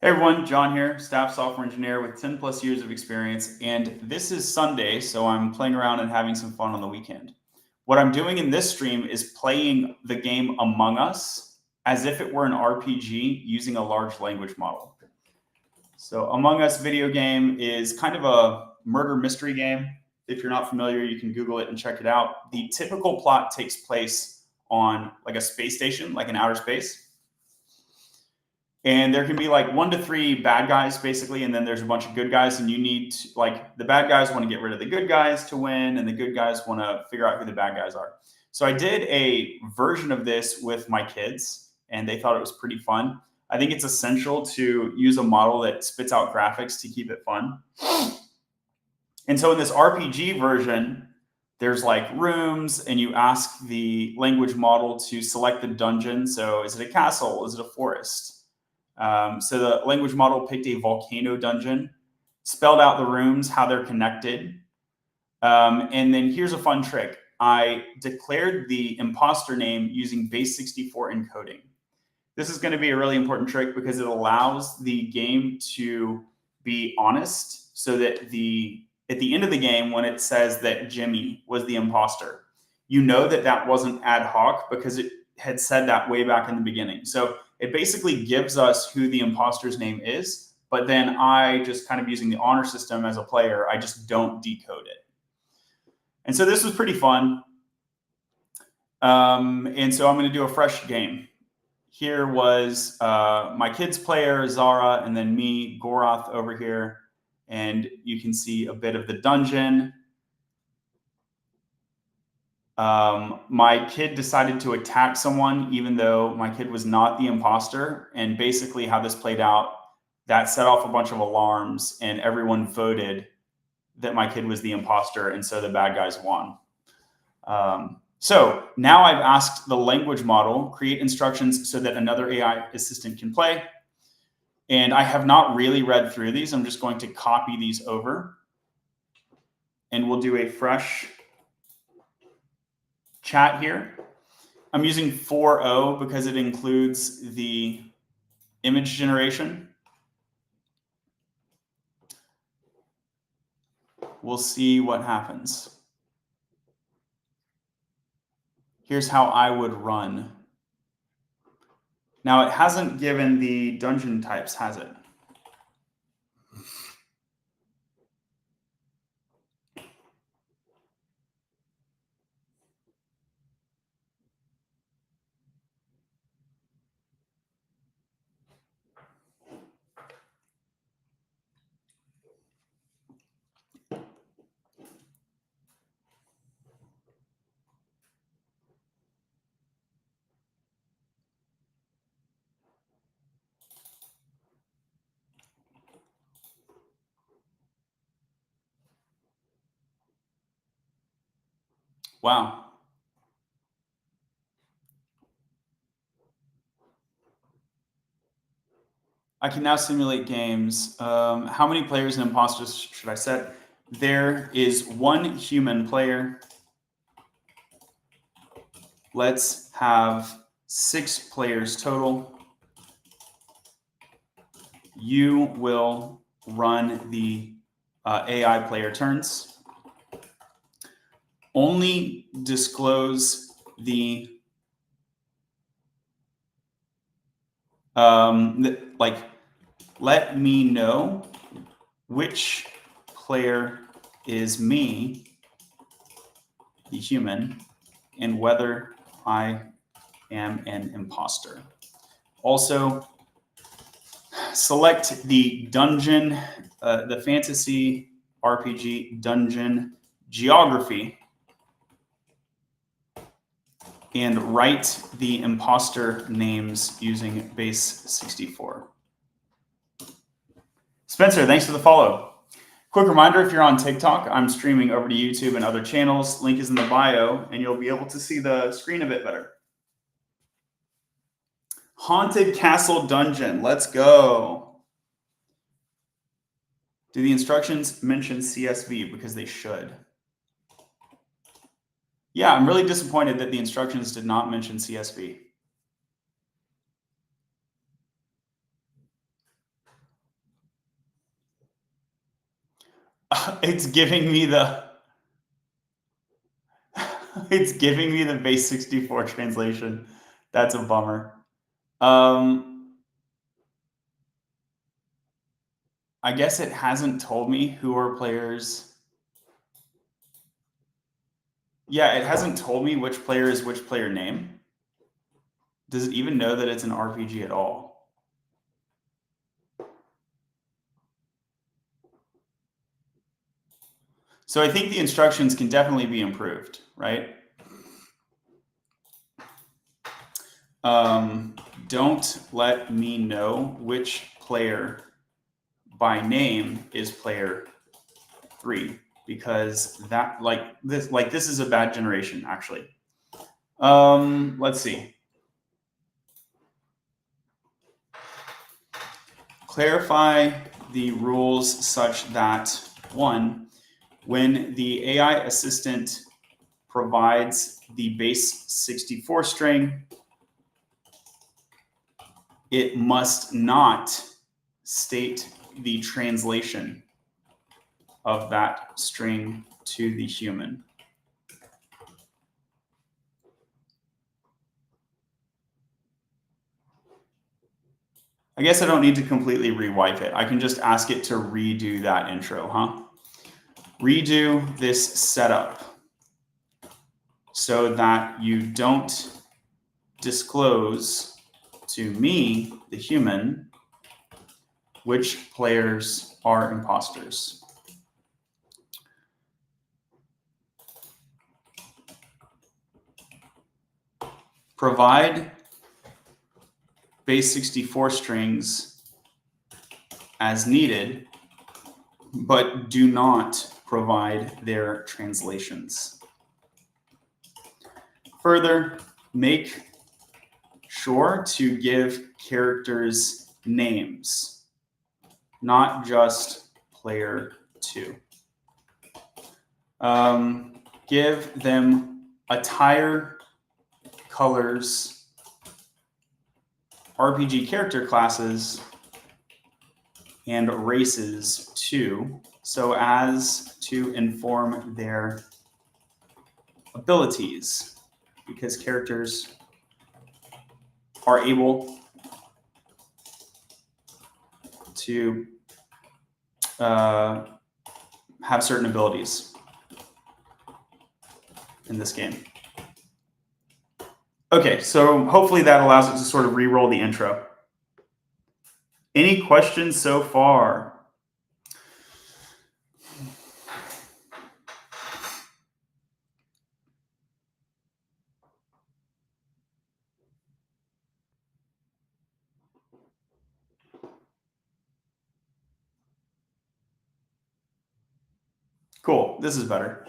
Hey everyone, John here, staff software engineer with 10 plus years of experience. And this is Sunday, so I'm playing around and having some fun on the weekend. What I'm doing in this stream is playing the game Among Us as if it were an RPG using a large language model. So Among Us video game is kind of a murder mystery game. If you're not familiar, you can Google it and check it out. The typical plot takes place on like a space station, like in outer space. And there can be like 1 to 3 bad guys basically, and then there's a bunch of good guys, and you need to, like, the bad guys want to get rid of the good guys to win, and the good guys want to figure out who the bad guys are. So I did a version of this with my kids, and they thought it was pretty fun. I think it's essential to use a model that spits out graphics to keep it fun. And so in this RPG version, there's like rooms, and you ask the language model to select the dungeon. So is it a castle? Is it a forest? So the language model picked a volcano dungeon, spelled out the rooms, how they're connected. And then here's a fun trick. I declared the imposter name using base64 encoding. This is going to be a really important trick because it allows the game to be honest, so that at the end of the game, when it says that Jimmy was the imposter, you know that that wasn't ad hoc because it had said that way back in the beginning. So it basically gives us who the imposter's name is, but then I just kind of using the honor system as a player, I just don't decode it. And so this was pretty fun. And so I'm going to do a fresh game. Here was my kids player, Zara, and then me, Goroth, over here. And you can see a bit of the dungeon. My kid decided to attack someone, even though my kid was not the imposter. And basically how this played out, that set off a bunch of alarms, and everyone voted that my kid was the imposter. And so the bad guys won. So now I've asked the language model, create instructions so that another AI assistant can play. And I have not really read through these. I'm just going to copy these over, and we'll do a fresh chat here. I'm using 4.0 because it includes the image generation. We'll see what happens. Here's how I would run. Now, it hasn't given the dungeon types, has it? Wow. I can now simulate games. How many players and imposters should I set? There is 1 human player. Let's have 6 players total. You will run the AI player turns. Only disclose the let me know which player is me, the human, and whether I am an imposter. Also, select the dungeon, the fantasy RPG dungeon geography, and write the imposter names using base64. Spencer, thanks for the follow. Quick reminder, if you're on TikTok, I'm streaming over to YouTube and other channels. Link is in the bio, and you'll be able to see the screen a bit better. Haunted Castle Dungeon, let's go. Do the instructions mention CSV? Because they should. Yeah, I'm really disappointed that the instructions did not mention CSV. It's giving me the it's giving me the base 64 translation. That's a bummer. I guess it hasn't told me who are players. Yeah, it hasn't told me which player is which player name. Does it even know that it's an RPG at all? So I think the instructions can definitely be improved, right? Don't let me know which player by name is player 3, because that this is a bad generation actually. Let's see. Clarify the rules such that 1, when the AI assistant provides the base 64 string, it must not state the translation of that string to the human. I guess I don't need to completely rewipe it. I can just ask it to redo that intro, huh? Redo this setup so that you don't disclose to me, the human, which players are imposters. Provide base 64 strings as needed, but do not provide their translations. Further, make sure to give characters names, not just player 2. Give them attire, colors, RPG character classes, and races too, so as to inform their abilities, because characters are able to have certain abilities in this game. Okay, so hopefully that allows it to sort of re-roll the intro. Any questions so far? Cool, this is better.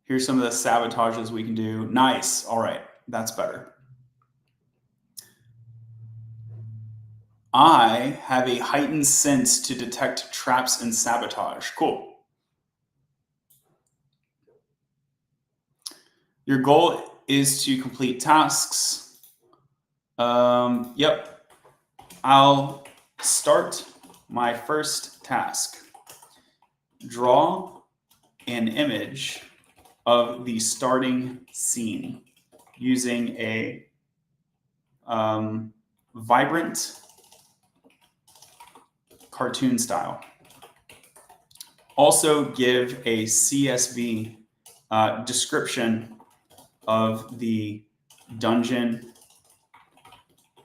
Here's some of the sabotages we can do. Nice, all right, that's better. I have a heightened sense to detect traps and sabotage. Cool. Your goal is to complete tasks. Yep. I'll start my first task. Draw an image of the starting scene using a vibrant cartoon style. Also give a CSV description of the dungeon,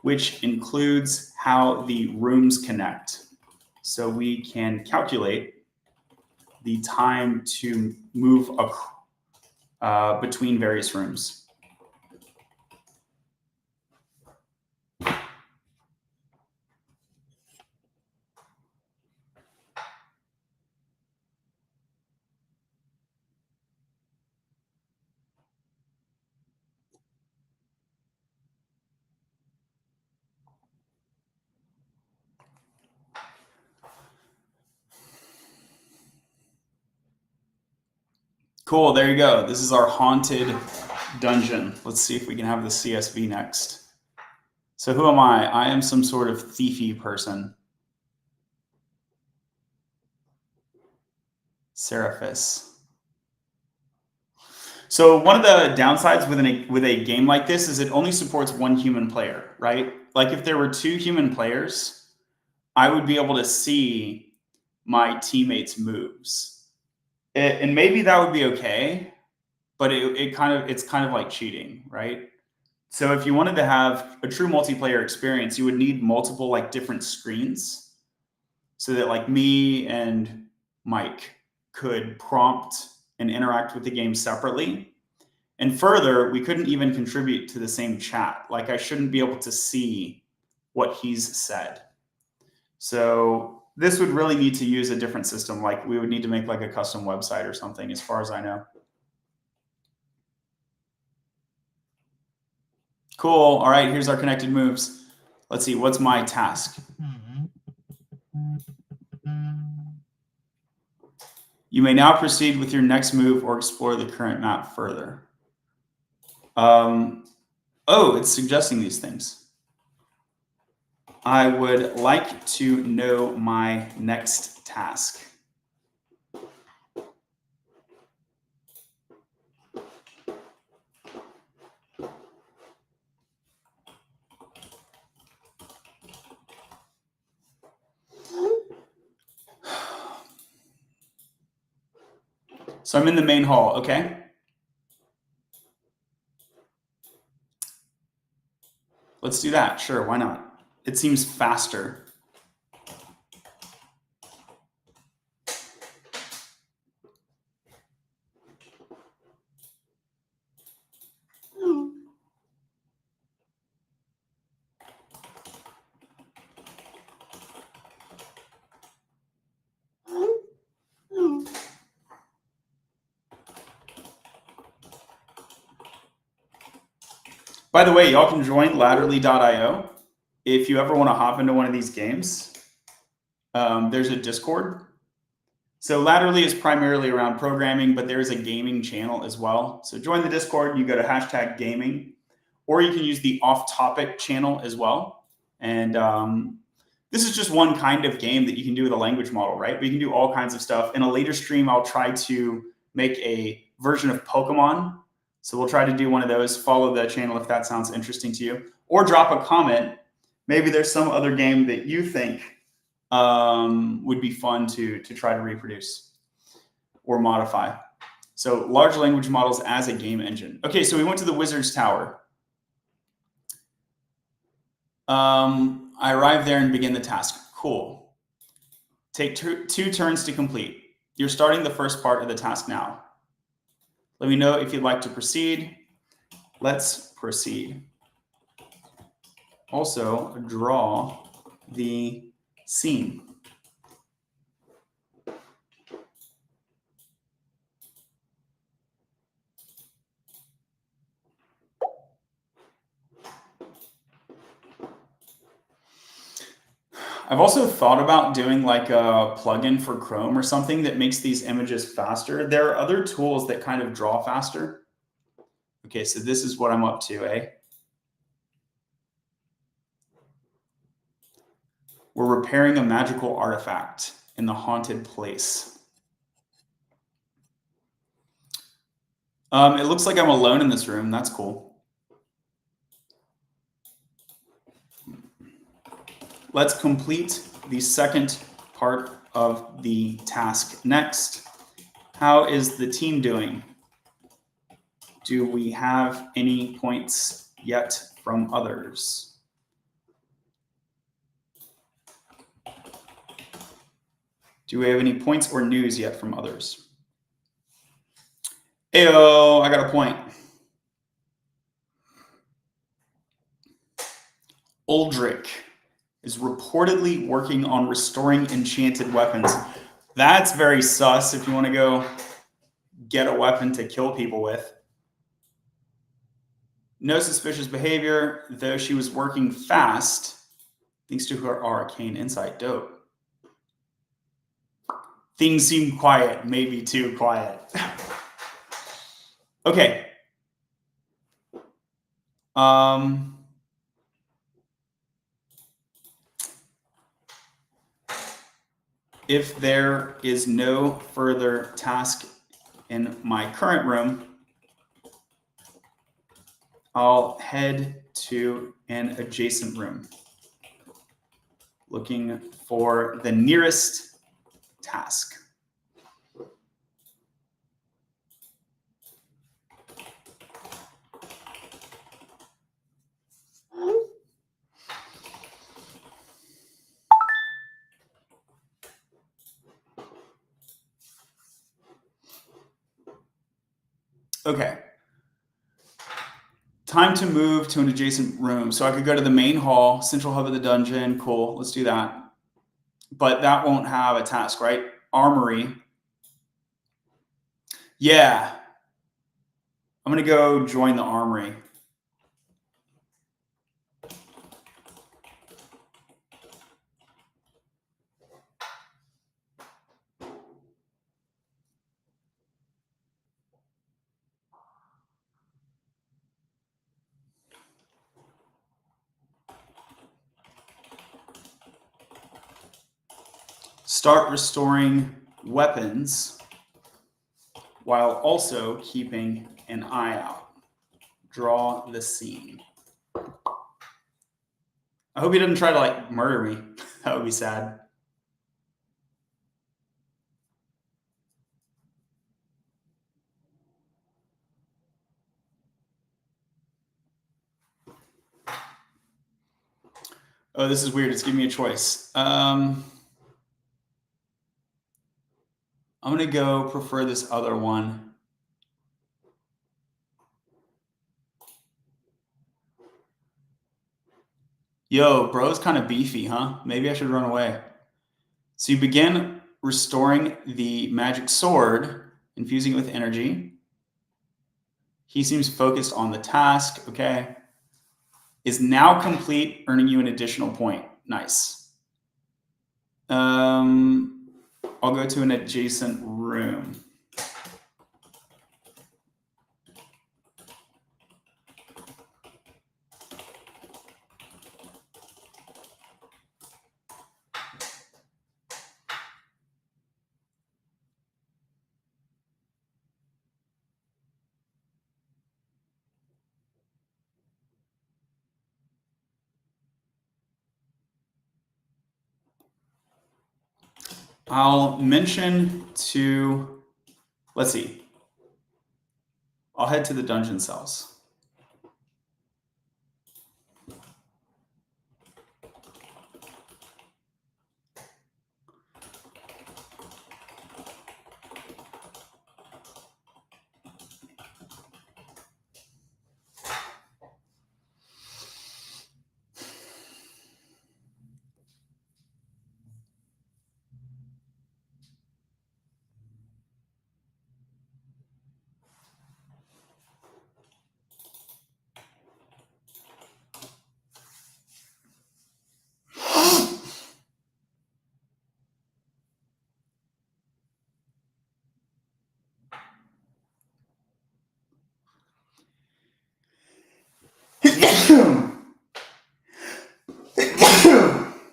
which includes how the rooms connect. So we can calculate the time to move between various rooms. Cool, there you go. This is our haunted dungeon. Let's see if we can have the CSV next. So who am I? I am some sort of thiefy person. Seraphis. So one of the downsides with a game like this is it only supports one human player, right? Like if there were 2 human players, I would be able to see my teammates' moves. And maybe that would be okay, but it's kind of like cheating, right? So if you wanted to have a true multiplayer experience, you would need multiple like different screens so that like me and Mike could prompt and interact with the game separately. And further, we couldn't even contribute to the same chat. Like I shouldn't be able to see what he's said. So this would really need to use a different system. Like we would need to make like a custom website or something, as far as I know. Cool. All right, here's our connected moves. Let's see, what's my task? You may now proceed with your next move or explore the current map further. Oh, it's suggesting these things. I would like to know my next task. So I'm in the main hall, okay? Let's do that. Sure, why not? It seems faster. By the way, y'all can join ladderly.io if you ever want to hop into one of these games. There's a Discord. So Ladderly is primarily around programming, but there is a gaming channel as well. So join the Discord, you go to #gaming, or you can use the off-topic channel as well. And this is just one kind of game that you can do with a language model, right? But you can do all kinds of stuff. In a later stream, I'll try to make a version of Pokemon. So we'll try to do one of those. Follow the channel if that sounds interesting to you. Or drop a comment. Maybe there's some other game that you think would be fun to try to reproduce or modify. So large language models as a game engine. Okay, so we went to the Wizard's Tower. I arrive there and begin the task. Cool. Take two turns to complete. You're starting the first part of the task now. Let me know if you'd like to proceed. Let's proceed. Also, draw the scene. I've also thought about doing like a plugin for Chrome or something that makes these images faster. There are other tools that kind of draw faster. Okay, so this is what I'm up to, eh? We're repairing a magical artifact in the haunted place. It looks like I'm alone in this room. That's cool. Let's complete the second part of the task next. How is the team doing? Do we have any points yet from others? Do we have any points or news yet from others? Ayo, I got a point. Uldrick is reportedly working on restoring enchanted weapons. That's very sus if you want to go get a weapon to kill people with. No suspicious behavior, though she was working fast thanks to her arcane insight. Dope. Things seem quiet, maybe too quiet. Okay. If there is no further task in my current room, I'll head to an adjacent room, looking for the nearest task. Okay. Time to move to an adjacent room. So I could go to the main hall, central hub of the dungeon. Cool. Let's do that. But that won't have a task, right? Armory. Yeah. I'm going to go join the armory. Start restoring weapons while also keeping an eye out. Draw the scene. I hope he doesn't try to like murder me. That would be sad. Oh, this is weird. It's giving me a choice. I'm going to go prefer this other one. Yo, bro's kind of beefy, huh? Maybe I should run away. So you begin restoring the magic sword, infusing it with energy. He seems focused on the task. Okay. Is now complete, earning you an additional point. Nice. I'll go to an adjacent room. I'll mention to, let's see. I'll head to the dungeon cells.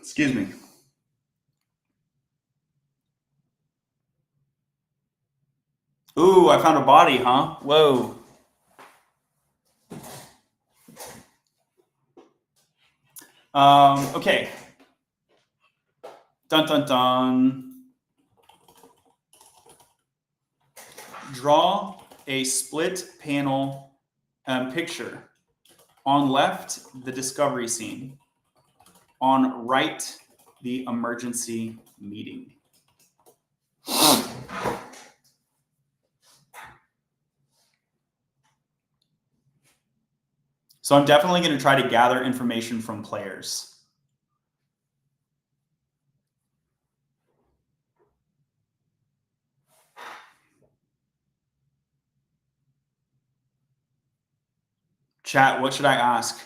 Excuse me. Ooh, I found a body, huh? Whoa. Okay. Dun dun dun. Draw a split panel picture. On left, the discovery scene. On right, the emergency meeting. So I'm definitely going to try to gather information from players. Chat, what should I ask?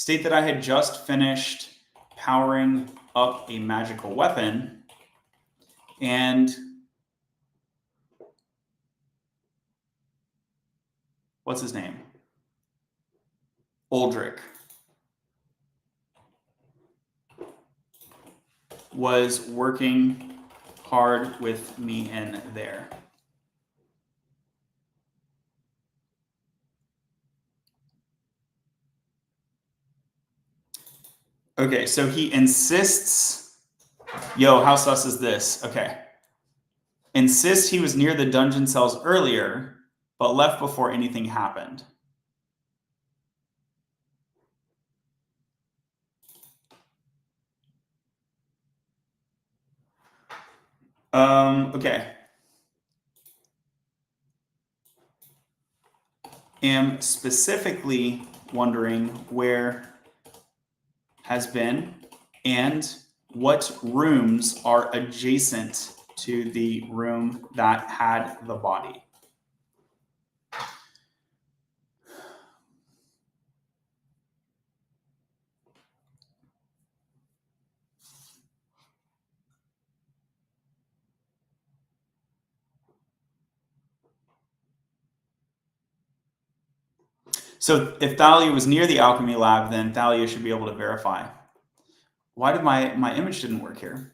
state that I had just finished powering up a magical weapon, and what's his name? Uldrick was working hard with me in there. Okay, so he insists, yo, how sus is this? Okay. Insists he was near the dungeon cells earlier, but left before anything happened. Okay. Am specifically wondering where has been and what rooms are adjacent to the room that had the body. So if Thalia was near the alchemy lab, then Thalia should be able to verify. Why did my image didn't work here?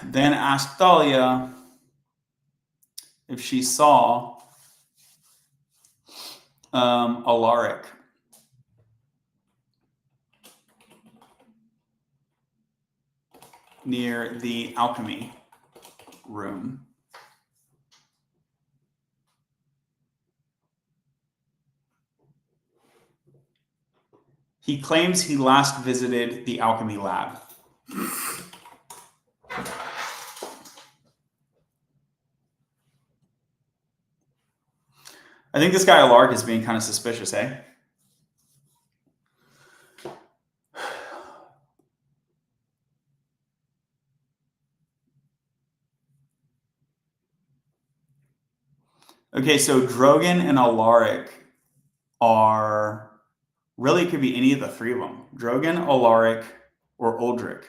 Then asked Thalia if she saw Alaric. Near the alchemy room. He claims he last visited the alchemy lab. I think this guy Alaric is being kind of suspicious, eh? Okay, so Drogon and Alaric are really could be any of the three of them. Drogon, Alaric, or Uldrick.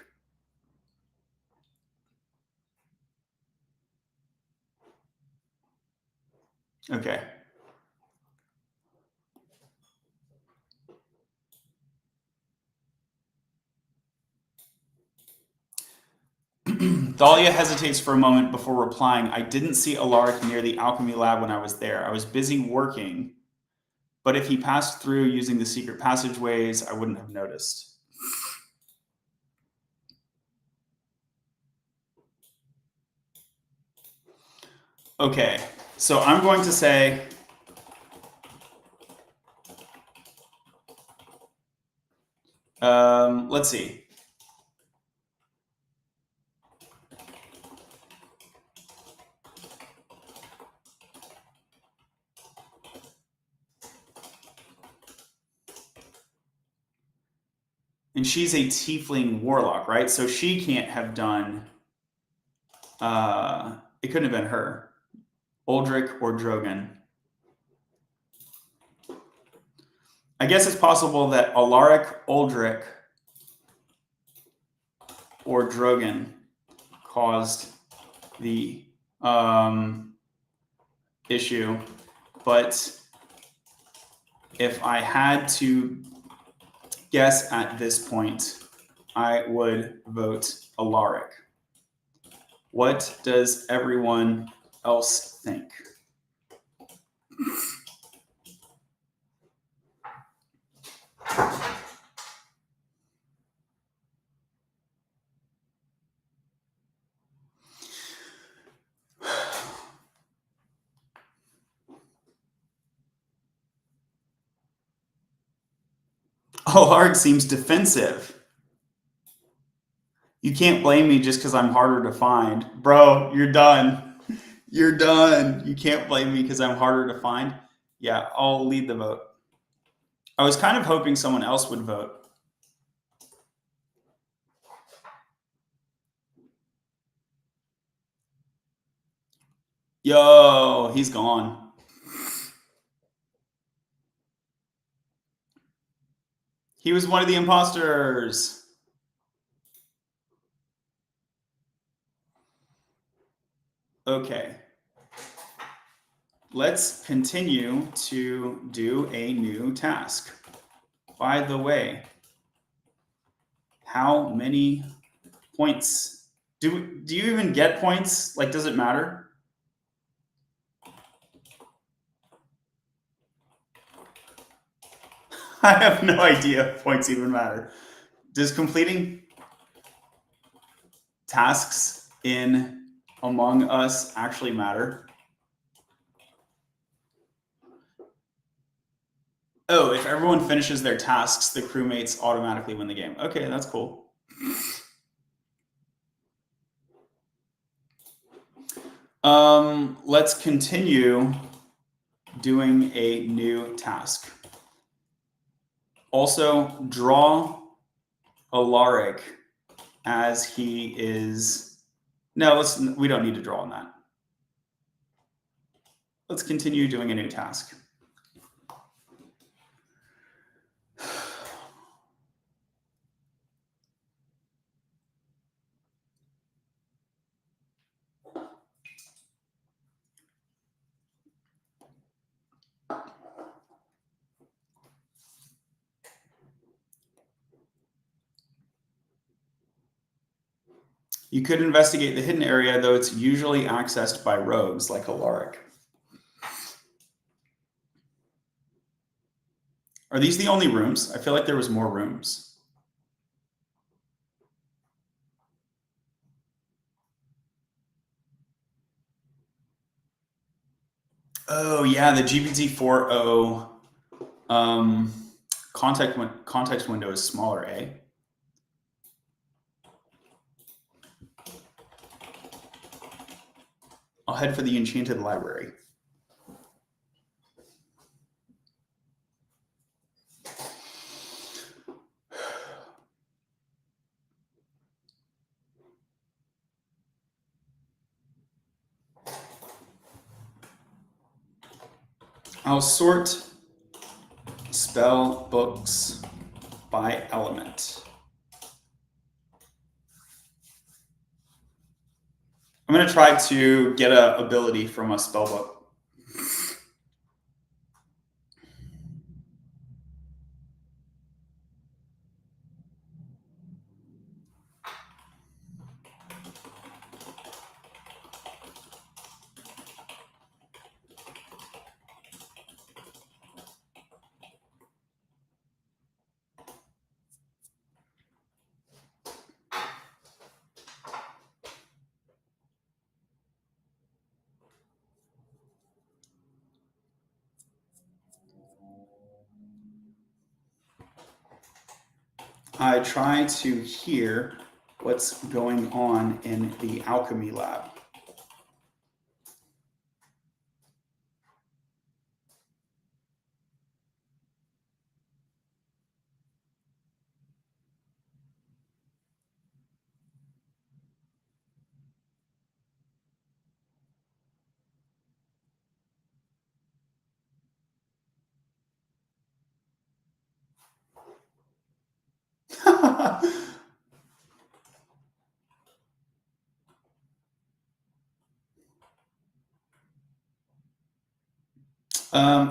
Okay. Thalia hesitates for a moment before replying, I didn't see Alaric near the alchemy lab when I was there. I was busy working, but if he passed through using the secret passageways, I wouldn't have noticed. Okay, so I'm going to say let's see. And she's a tiefling warlock, right? So she can't have done, it couldn't have been her. Uldrick or Drogon. I guess it's possible that Alaric, Uldrick, or Drogon caused the issue. But if I had to guess at this point, I would vote Alaric. What does everyone else think? Alaric seems defensive. You can't blame me just because I'm harder to find. Bro, you're done. You're done. You can't blame me because I'm harder to find. Yeah, I'll lead the vote. I was kind of hoping someone else would vote. Yo, he's gone. He was one of the imposters. Okay. Let's continue to do a new task. By the way, how many points? Do you even get points? Like, does it matter? I have no idea if points even matter. Does completing tasks in Among Us actually matter? Oh, if everyone finishes their tasks, the crewmates automatically win the game. Okay, that's cool. Let's continue doing a new task. Also, draw Alaric as he is. No, we don't need to draw on that. Let's continue doing a new task. You could investigate the hidden area, though it's usually accessed by rogues like Alaric. Are these the only rooms? I feel like there was more rooms. Oh yeah, the GPT-4o context window is smaller, eh? I'll head for the Enchanted Library. I'll sort spell books by element. I'm going to try to get an ability from a spell book. I try to hear what's going on in the alchemy lab.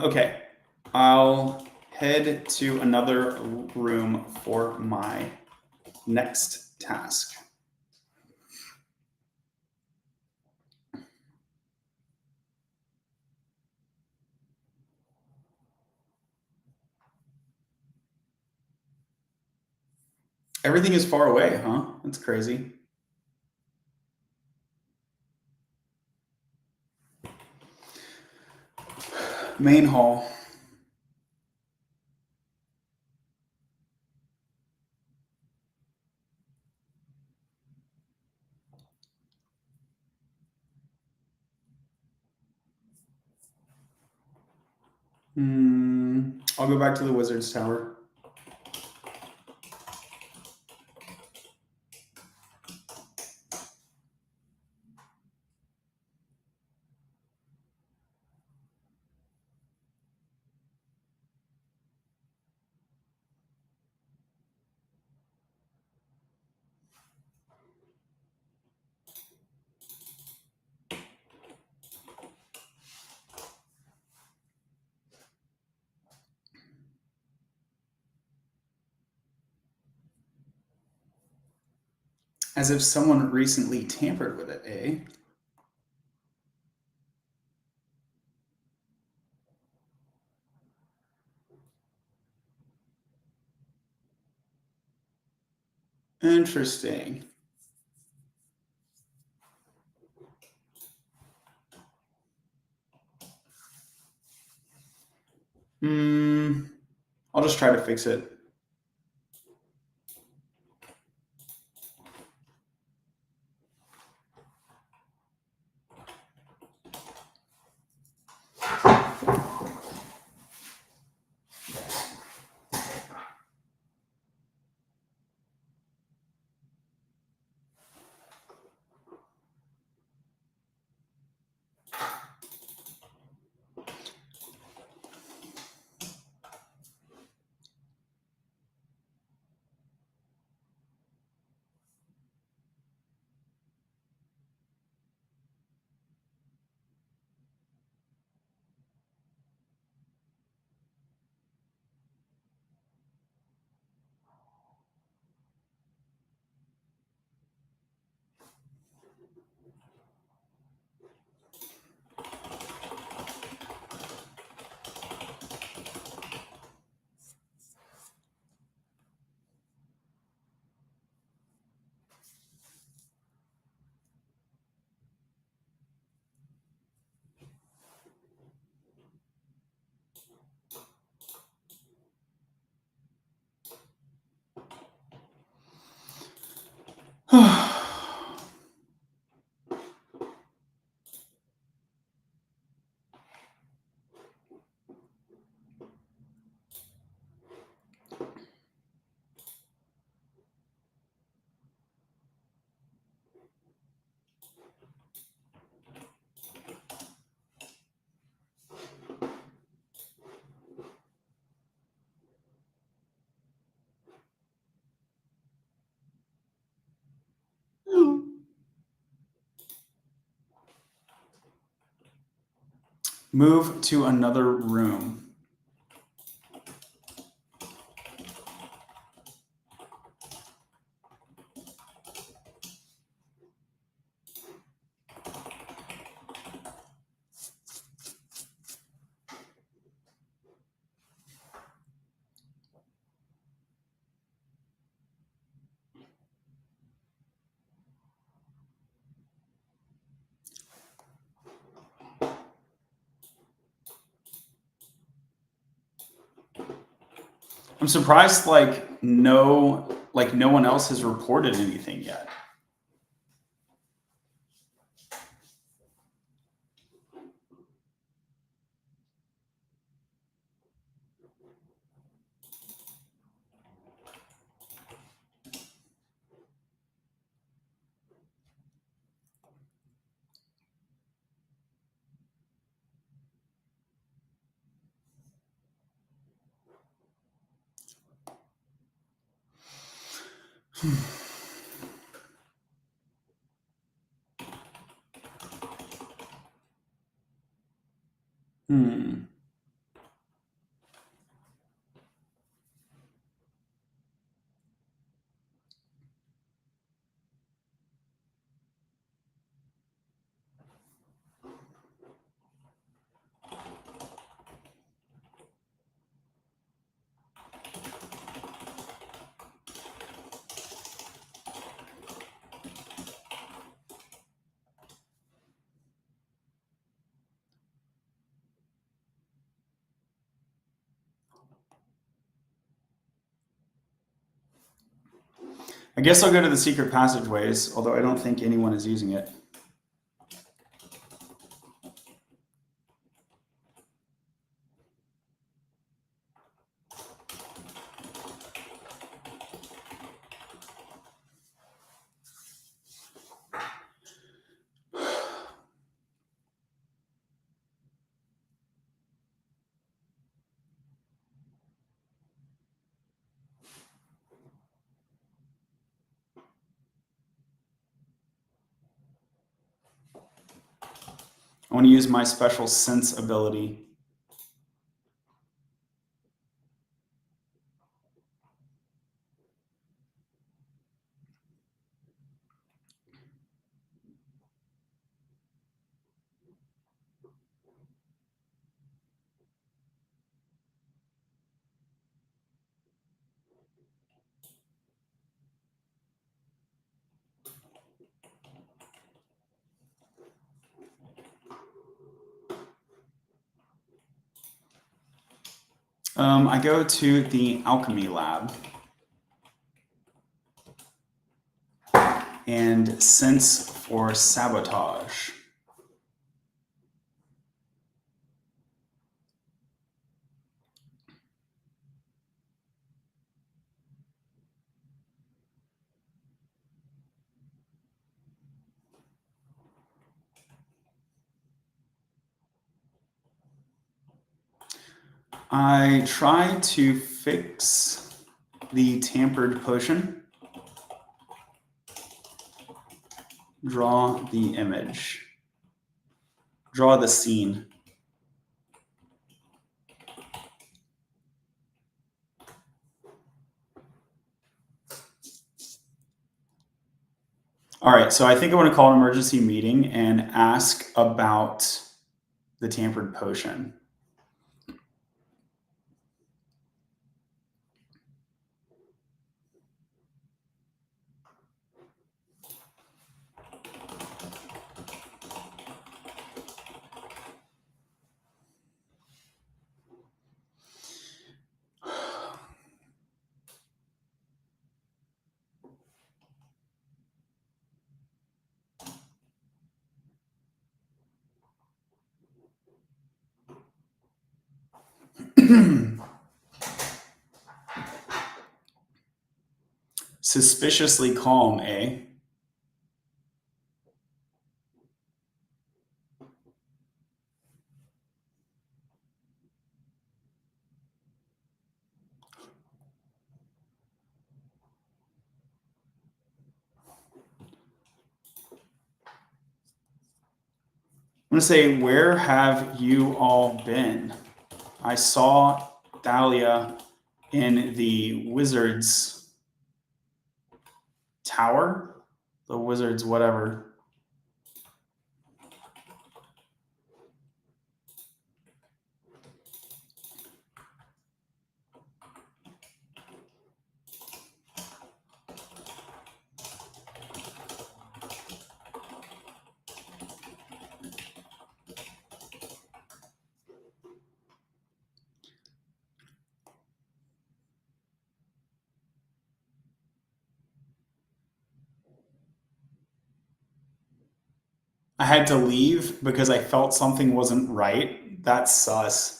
Okay, I'll head to another room for my next task. Everything is far away, huh? That's crazy. Main hall. I'll go back to the Wizard's Tower. As if someone recently tampered with it, eh? Interesting. I'll just try to fix it. Move to another room. I'm surprised no one else has reported anything yet. Hmm. I guess I'll go to the secret passageways, although I don't think anyone is using it. I want to use my special sense ability. I go to the alchemy lab and sense for sabotage. I try to fix the tampered potion. Draw the image. Draw the scene. All right, so I think I want to call an emergency meeting and ask about the tampered potion. Suspiciously calm, eh? I'm going to say, where have you all been? I saw Thalia in the wizard's tower, the wizard's whatever. I had to leave because I felt something wasn't right. That's sus.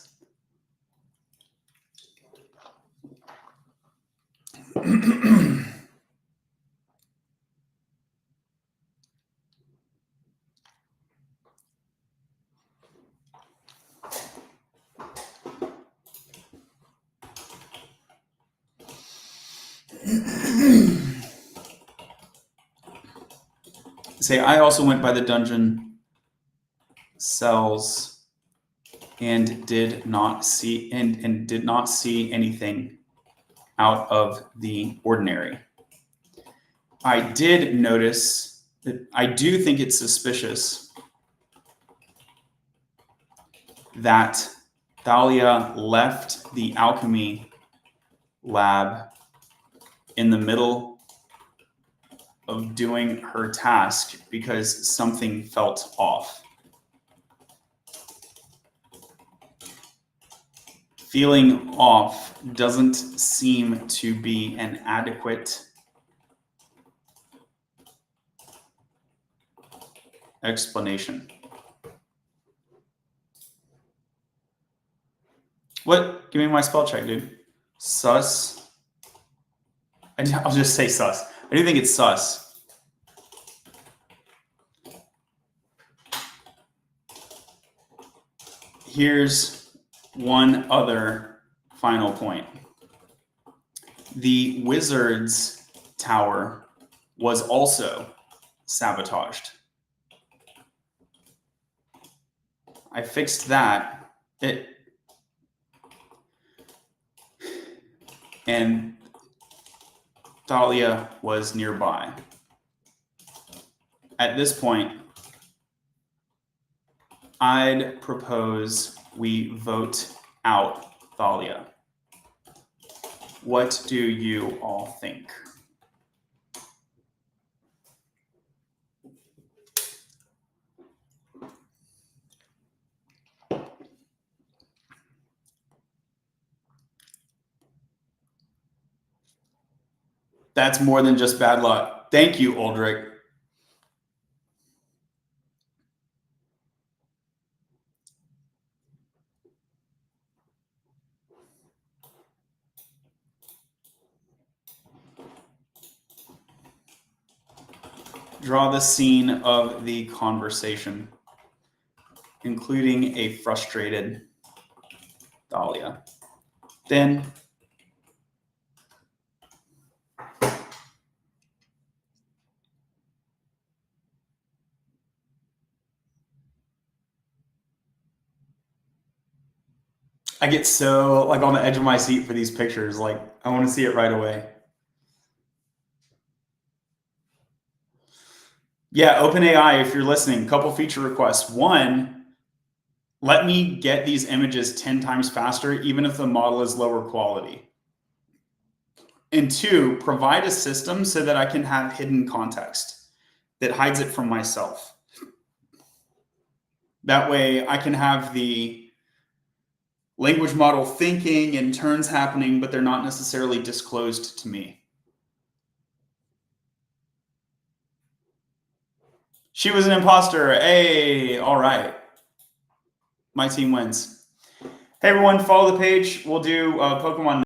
Say, I also went by the dungeon cells and did not see anything out of the ordinary. I did notice that I do think it's suspicious that Thalia left the alchemy lab in the middle of doing her task because something felt off. Feeling off doesn't seem to be an adequate explanation. What? Give me my spell check, dude. Sus. I'll just say sus. I do think it's sus. Here's one other final point. The wizard's tower was also sabotaged. I fixed that. And Dahlia was nearby. At this point, I'd propose we vote out Thalia. What do you all think? That's more than just bad luck. Thank you, Aldrich. Draw the scene of the conversation, including a frustrated Dahlia. Then I get so like on the edge of my seat for these pictures. Like I want to see it right away. Yeah, OpenAI, if you're listening, couple feature requests. One, let me get these images 10 times faster, even if the model is lower quality. And two, provide a system so that I can have hidden context that hides it from myself. That way I can have the language model thinking and turns happening, but they're not necessarily disclosed to me. She was an imposter. Hey, all right. My team wins. Hey, everyone, follow the page. We'll do Pokemon